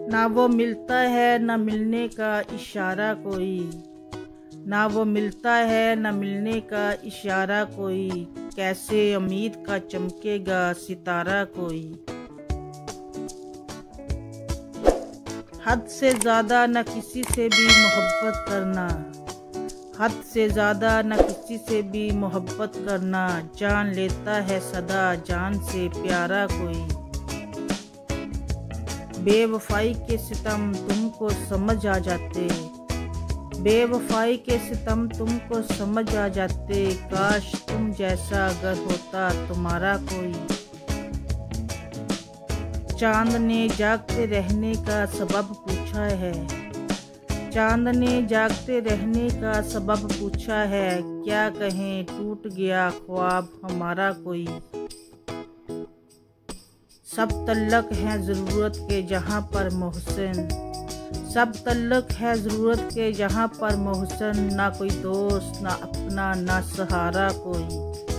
ना वो मिलता है ना मिलने का इशारा कोई, ना वो मिलता है ना मिलने का इशारा कोई, कैसे उम्मीद का चमकेगा सितारा कोई। हद से ज़्यादा न किसी से भी मोहब्बत करना, हद से ज़्यादा न किसी से भी मोहब्बत करना, जान लेता है सदा जान से प्यारा कोई। बेवफाई के सितम तुमको समझ आ जाते, बेवफाई के सितम तुमको समझ आ जाते, काश तुम जैसा अगर होता तुम्हारा कोई। चांद ने जागते रहने का सबब पूछा है, चांद ने जागते रहने का सबब पूछा है, क्या कहें टूट गया ख्वाब हमारा कोई। सब तल्लक है ज़रूरत के जहाँ पर मोहसिन, सब तल्लक है ज़रूरत के जहाँ पर मोहसिन, ना कोई दोस्त ना अपना ना सहारा कोई।